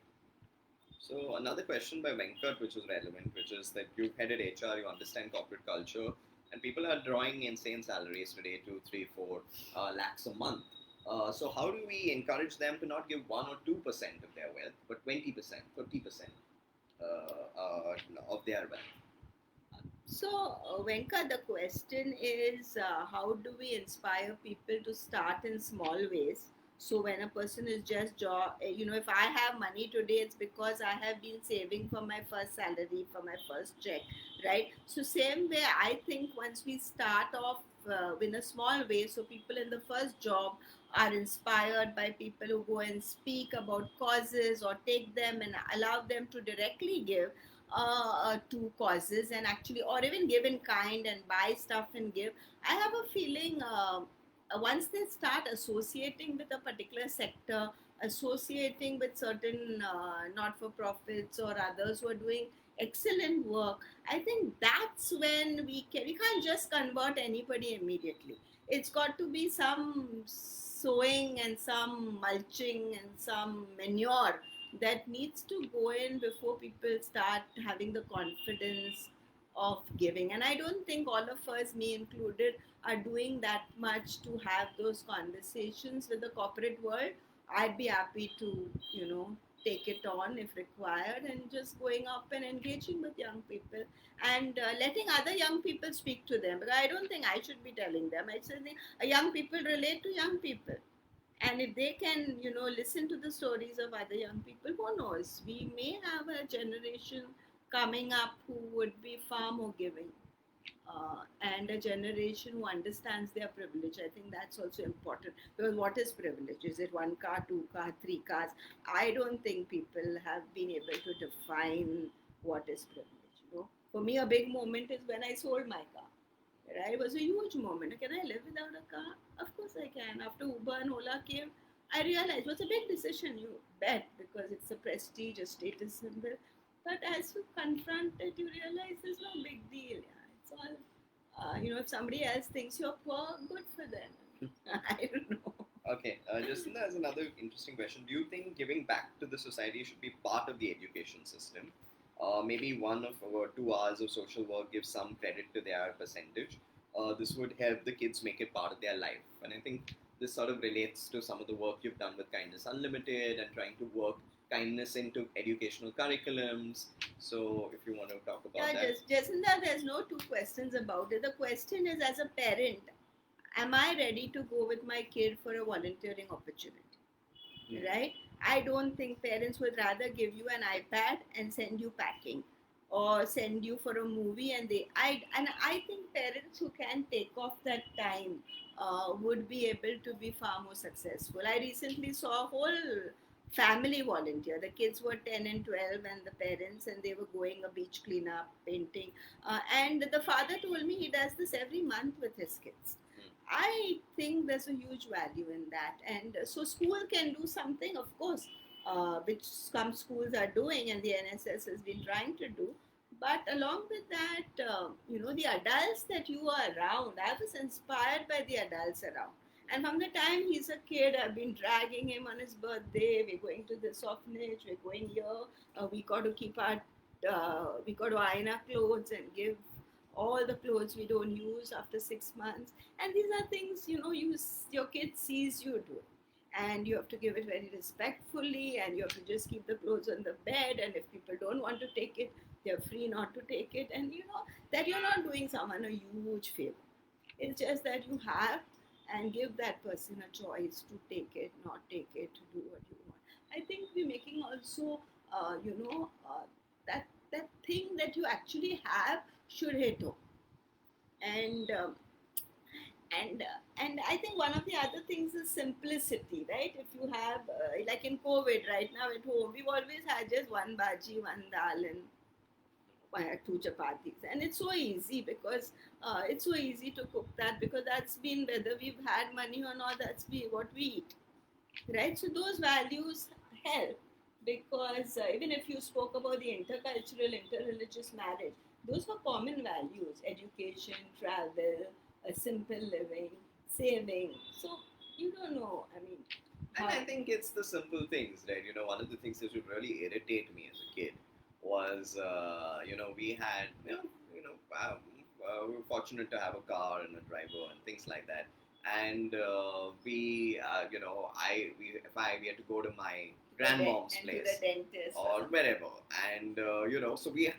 So another question by Venkat, which is relevant, which is that you've headed HR, you understand corporate culture, and people are drawing insane salaries today, 2, 3, 4 lakhs a month. So how do we encourage them to not give 1 or 2% of their wealth, but 20%, 30% of their wealth? So, Venka, the question is how do we inspire people to start in small ways? So, when a person is just if I have money today, it's because I have been saving for my first salary, for my first check, right? So, same way, I think once we start off in a small way, so people in the first job are inspired by people who go and speak about causes or take them and allow them to directly give to causes, and actually, or even give in kind and buy stuff and give. I have a feeling once they start associating with a particular sector, associating with certain not-for-profits or others who are doing excellent work, I think that's when we can't just convert anybody immediately. It's got to be some sowing and some mulching and some manure that needs to go in before people start having the confidence of giving. And I don't think all of us, me included, are doing that much to have those conversations with the corporate world. I'd be happy to, take it on if required, and just going up and engaging with young people and letting other young people speak to them. But I don't think I should be telling them. I should think young people relate to young people, and if they can listen to the stories of other young people, who knows, we may have a generation coming up who would be far more giving, and a generation who understands their privilege. I think that's also important, because what is privilege? Is it one car, two car, three cars? I don't think people have been able to define what is privilege. For me, a big moment is when I sold my car. Right? It was a huge moment. Can I live without a car? Of course I can. After Uber and Ola came, I realized it was a big decision, you bet, because it's a prestige, a status symbol. But as you confront it, you realize there's no big deal. Yeah. It's all, if somebody else thinks you're poor, good for them. I don't know. Okay, Jacinda has another interesting question. Do you think giving back to the society should be part of the education system? Maybe 1 or 2 hours of social work gives some credit to their percentage. This would help the kids make it part of their life. And I think this sort of relates to some of the work you've done with Kindness Unlimited and trying to work kindness into educational curriculums. So, if you want to talk about Yeah, that. Jacinda, there's no two questions about it. The question is, as a parent, am I ready to go with my kid for a volunteering opportunity? Right? I don't think parents would rather give you an iPad and send you packing, or send you for a movie, and I think parents who can take off that time would be able to be far more successful. I recently saw a whole family volunteer. The kids were 10 and 12, and the parents, and they were going a beach cleanup, painting, and the father told me he does this every month with his kids. I think there's a huge value in that. And so school can do something, of course, which some schools are doing and the NSS has been trying to do. But along with that, the adults that you are around, I was inspired by the adults around. And from the time he's a kid, I've been dragging him on his birthday. We're going to this orphanage, we're going here. We got to iron our clothes and give all the clothes we don't use after 6 months. And these are things, your kid sees you do, and you have to give it very respectfully, and you have to just keep the clothes on the bed, and if people don't want to take it, they're free not to take it. And you know that you're not doing someone a huge favor. It's just that you have, and give that person a choice to take it, not take it, to do what you want. I think we're making also, that thing that you actually have should hit home. And um, and uh, and I think one of the other things is simplicity, right? If you have, like in COVID right now at home, we've always had just one bhaji, one dal, and two chapatis, and it's so easy, because it's so easy to cook that, because that's been, whether we've had money or not, that's what we eat, right? So those values help, because even if you spoke about the intercultural, interreligious marriage, those were common values: education, travel, a simple living, saving. So you don't know. I mean, And I think it's the simple things, right? One of the things that would really irritate me as a kid was, we had, we were fortunate to have a car and a driver and things like that. And we had to go to my grandmom's and place to the dentist or wherever, and so we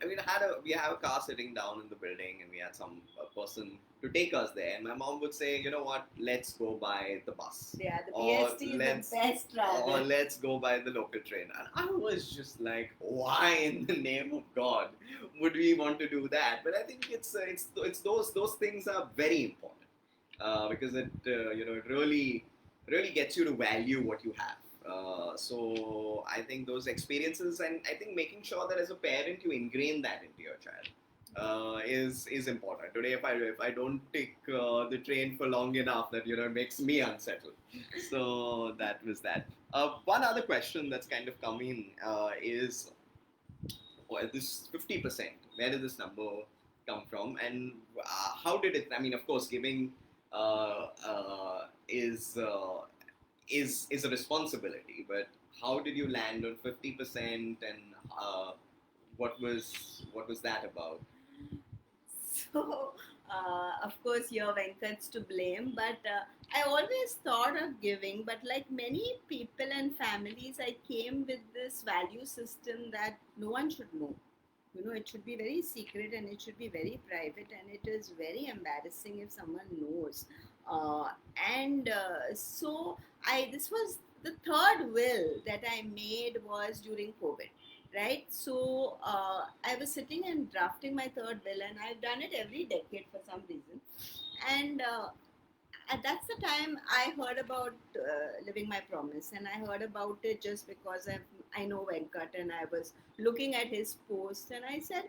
have a car sitting down in the building, and we had some person to take us there, and my mom would say, you know what, let's go by the bus. Yeah, the Or BST is the best travel. or let's go by the local train. And I was just like, why in the name of God would we want to do that? But I think it's those things are very important, because it really gets you to value what you have. So I think those experiences, and I think making sure that as a parent you ingrain that into your child is important. Today, if I don't take the train for long enough, that it makes me unsettled. So that was that. One other question that's kind of come in is, this 50%. Where did this number come from, and how did it? I mean, of course, giving is a responsibility, but how did you land on 50%, and what was that about? So, of course, you're Venkat's to blame, but I always thought of giving. But like many people and families, I came with this value system that no one should know. It should be very secret, and it should be very private, and it is very embarrassing if someone knows. Uh, and so, this was the third will that I made was during COVID. right? So I was sitting and drafting my third will, and I've done it every decade for some reason. And that's the time I heard about Living My Promise, and I heard about it just because I know Venkat, and I was looking at his post, and I said,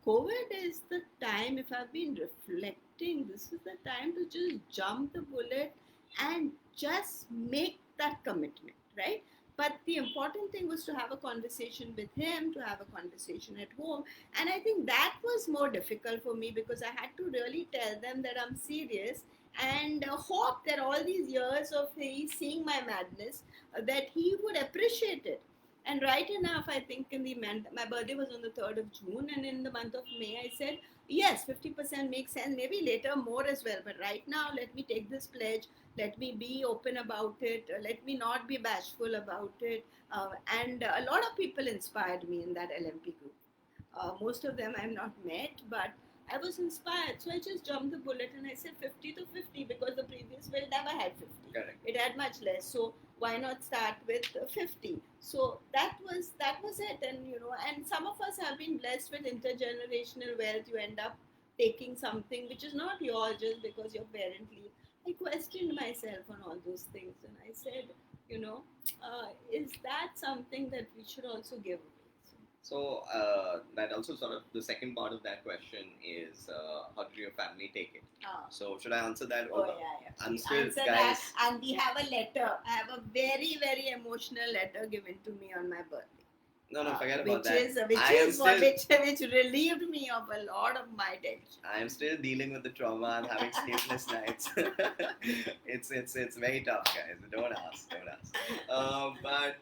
COVID is the time, if I've been reflecting, this is the time to just jump the bullet and just make that commitment, right? But the important thing was to have a conversation with him, to have a conversation at home. And I think that was more difficult for me because I had to really tell them that I'm serious and hope that all these years of he seeing my madness, that he would appreciate it. And right enough, I think my birthday was on the 3rd of June, and in the month of May, I said, yes, 50% makes sense. Maybe later more as well. But right now, let me take this pledge. Let me be open about it. Let me not be bashful about it. And a lot of people inspired me in that LMP group. Most of them I've not met, but I was inspired. So I just jumped the bullet and I said 50 to 50 because the previous will never had 50. Correct. It had much less. So why not start with 50? So that was it. And and some of us have been blessed with intergenerational wealth. You end up taking something which is not yours just because your parent leave. I questioned myself on all those things and I said, is that something that we should also give away? So that also sort of the second part of that question is how did your family take it? So should I answer that? Oh yeah. I'm Please still, answer guys. that. And we have a letter. I have a very, very emotional letter given to me on my birthday. No, forget about which that. Is, which I is am what still, which relieved me of a lot of my tension. I am still dealing with the trauma. I'm having sleepless nights. It's very tough, guys. Don't ask. But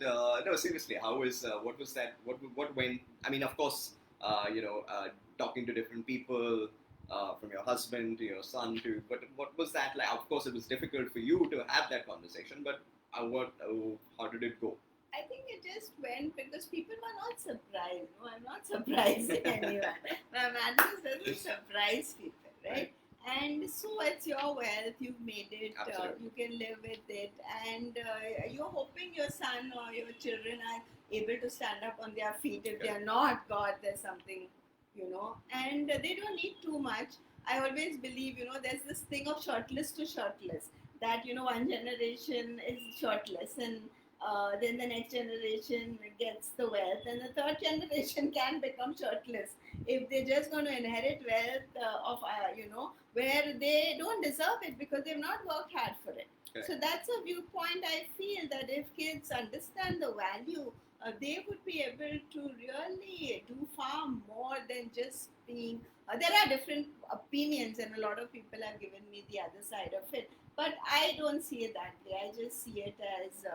no, seriously, how was what was that? What went? I mean, of course, talking to different people, from your husband to your son to what was that like? Of course, it was difficult for you to have that conversation, but how did it go? I think it just went because people were not surprised. No, I'm not surprising anyone. My madness doesn't surprise people, right? And so it's your wealth. You've made it. You can live with it, and you're hoping your son or your children are able to stand up on their feet. If they are not, God, there's something, and they don't need too much. I always believe, there's this thing of shirtless to shirtless. That one generation is shirtless and then the next generation gets the wealth, and the third generation can become shirtless if they're just going to inherit wealth of where they don't deserve it because they've not worked hard for it. Okay. So that's a viewpoint I feel that if kids understand the value, they would be able to really do far more than just being. There are different opinions, and a lot of people have given me the other side of it, but I don't see it that way. I just see it as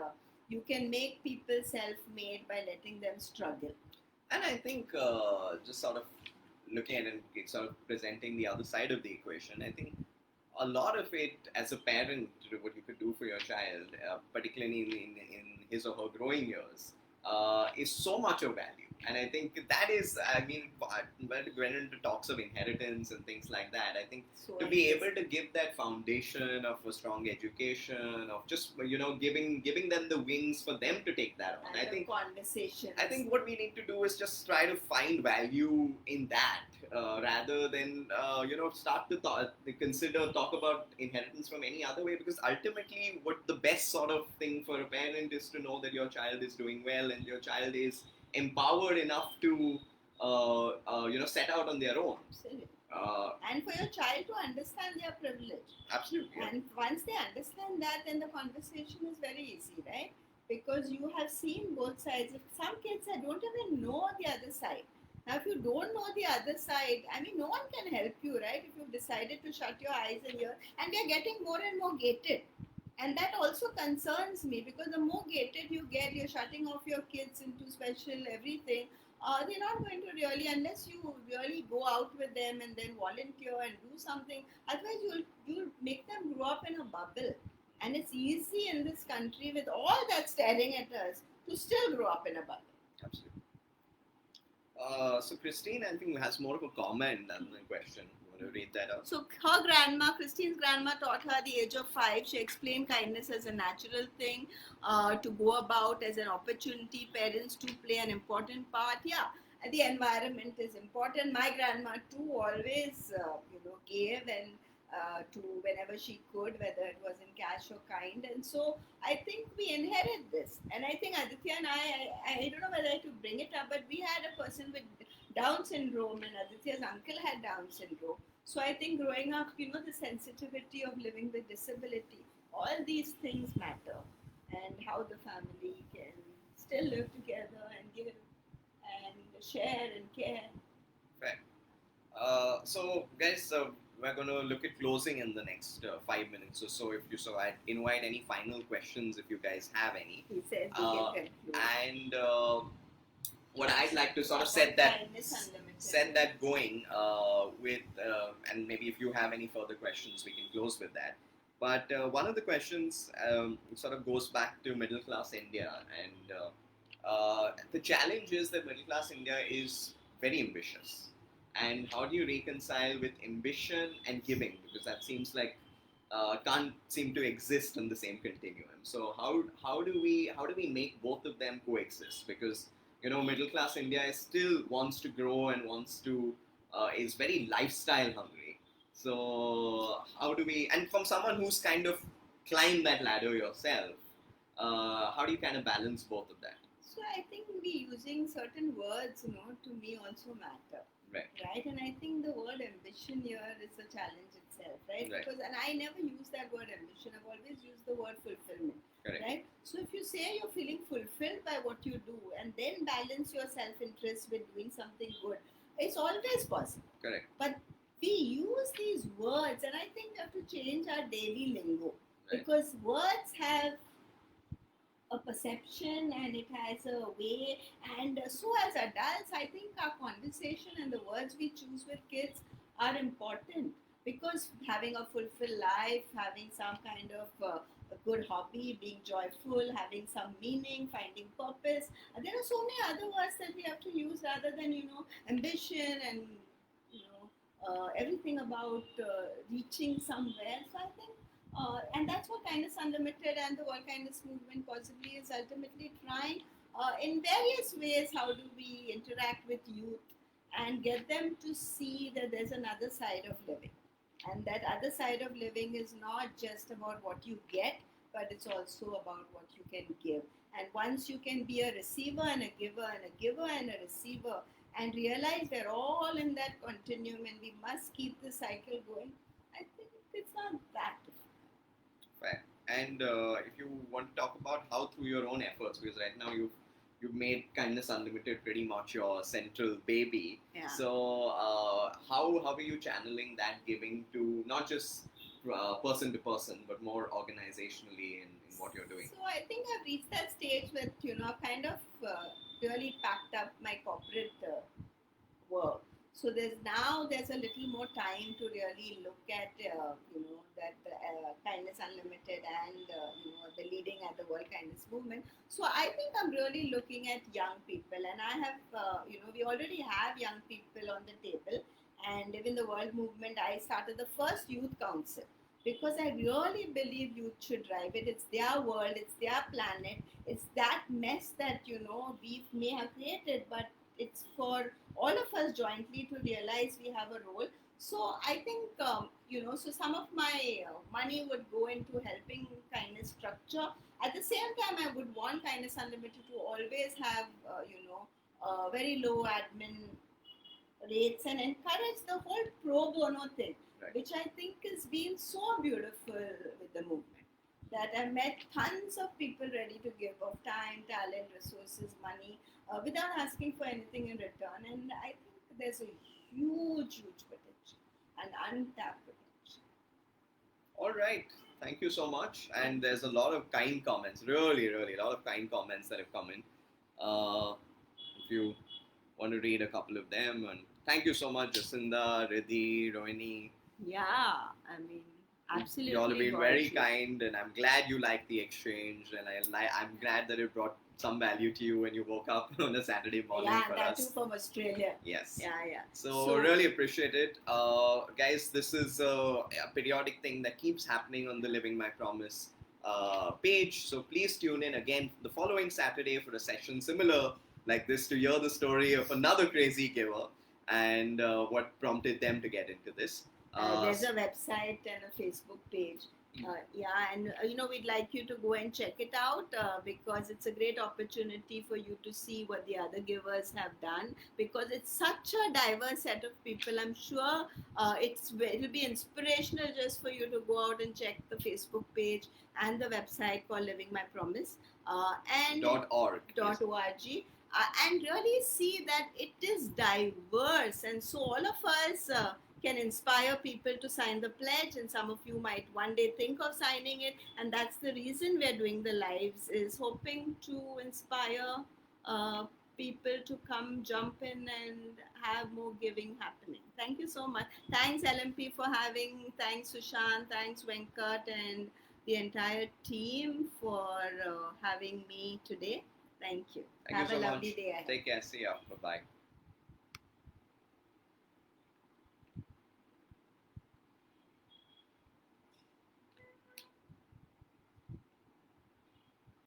you can make people self-made by letting them struggle. And I think just sort of looking at it, sort of presenting the other side of the equation, I think a lot of it as a parent, what you could do for your child, particularly in his or her growing years, is so much of value. And I think that is, I mean, when Gwendolen talks of inheritance and things like that, I think so to be able to give that foundation of a strong education, of just, giving them the wings for them to take that on. And I think conversations. I think what we need to do is just try to find value in that, rather than, start to talk about inheritance from any other way, because ultimately what the best sort of thing for a parent is to know that your child is doing well and your child is empowered enough to set out on their own. Absolutely. And for your child to understand their privilege. Absolutely. Yeah. And once they understand that, then the conversation is very easy, right? Because you have seen both sides. If some kids don't even know the other side. Now, if you don't know the other side, I mean, no one can help you, right? If you've decided to shut your eyes and ears, and they're getting more and more gated. And that also concerns me because the more gated you get, you're shutting off your kids into special everything. They're not going to really, unless you really go out with them and then volunteer and do something. Otherwise, you'll make them grow up in a bubble. And it's easy in this country with all that staring at us to still grow up in a bubble. Absolutely. So Christine, I think has more of a comment than a question. You want to read that out? So her grandma, Christine's grandma, taught her at the age of 5. She explained kindness as a natural thing to go about, as an opportunity, parents to play an important part. Yeah, and the environment is important. My grandma too always, gave and to whenever she could, whether it was in cash or kind. And so I think we inherit this. And I think Aditya and I don't know whether I could bring it up, but we had a person with Down syndrome, and Aditya's uncle had Down syndrome. So I think growing up, the sensitivity of living with disability, all these things matter, and how the family can still live together and give and share and care. Fair. So, guys, we're going to look at closing in the next 5 minutes or so. I'd invite any final questions if you guys have any. He says we Uh, can conclude. And what I'd like to sort of set that going with, and maybe if you have any further questions, we can close with that. But one of the questions sort of goes back to middle class India, and the challenge is that middle class India is very ambitious. And how do you reconcile with ambition and giving? Because that seems like can't seem to exist on the same continuum. So how do we make both of them coexist? Because middle class India still wants to grow and wants to is very lifestyle hungry. So how do we? And from someone who's kind of climbed that ladder yourself, how do you kind of balance both of that? So I think we using certain words, to me also matter. Right. And I think the word ambition here is a challenge itself, right? Because, and I never use that word ambition. I've always used the word fulfillment. Correct. Right? So if you say you're feeling fulfilled by what you do and then balance your self-interest with doing something good, it's always possible. Correct. But we use these words, and I think we have to change our daily lingo. Because words have a perception and it has a way, and so as adults I think our conversation and the words we choose with kids are important, because having a fulfilled life, having some kind of a good hobby, being joyful, having some meaning, finding purpose, there are so many other words that we have to use rather than ambition and everything about reaching somewhere. So I think and that's what Kindness Unlimited and the World Kindness Movement possibly is ultimately trying in various ways. How do we interact with youth and get them to see that there's another side of living, and that other side of living is not just about what you get, but it's also about what you can give. And once you can be a receiver and a giver and a giver and a receiver, and realize we're all in that continuum and we must keep the cycle going, I think it's not that difficult. Fair. And if you want to talk about how through your own efforts, because right now you've made Kindness Unlimited pretty much your central baby. Yeah. So how are you channeling that giving to not just person to person, but more organizationally in what you're doing? So I think I've reached that stage with I've kind of really packed up my corporate work. So there's a little more time to really look at that Kindness Unlimited and the leading at the World Kindness Movement. So I think I'm really looking at young people, and I have we already have young people on the table. And in the World Movement, I started the first youth council, because I really believe youth should drive it. It's their world, it's their planet, it's that mess that we may have created, but it's for all of us jointly to realize we have a role. So I think so some of my money would go into helping kindness structure. At the same time, I would want Kindness Unlimited to always have very low admin rates and encourage the whole pro bono thing, which I think has been so beautiful with the movement. That I've met tons of people ready to give of time, talent, resources, money, without asking for anything in return. And I think there's a huge potential and untapped potential. All right. Thank you so much. And there's a lot of kind comments, really, a lot of kind comments that have come in. If you want to read a couple of them, and thank you so much, Jacinda, Riddhi, Rohini. Yeah, I mean, absolutely. You all have been very kind, and I'm glad you liked the exchange, and I'm glad that it brought some value to you when you woke up on a Saturday morning Yeah, for that us. too from Australia. Yes. Yeah. So really appreciate it. Guys, this is a periodic thing that keeps happening on the Living My Promise page. So please tune in again the following Saturday for a session similar like this to hear the story of another crazy giver and what prompted them to get into this. There's a website and a Facebook page. And we'd like you to go and check it out because it's a great opportunity for you to see what the other givers have done, because it's such a diverse set of people. I'm sure it'll be inspirational just for you to go out and check the Facebook page and the website called Living My Promise and .org. .org. And really see that it is diverse, and so all of us can inspire people to sign the pledge, and some of you might one day think of signing it, and that's the reason we're doing the lives, is hoping to inspire people to come jump in and have more giving happening. Thank you so much. Thanks LMP for having, thanks Sushant, thanks Venkat and the entire team for having me today. Thank you. Thank Have you so a lovely much. day ahead. Take care. See ya. Bye bye.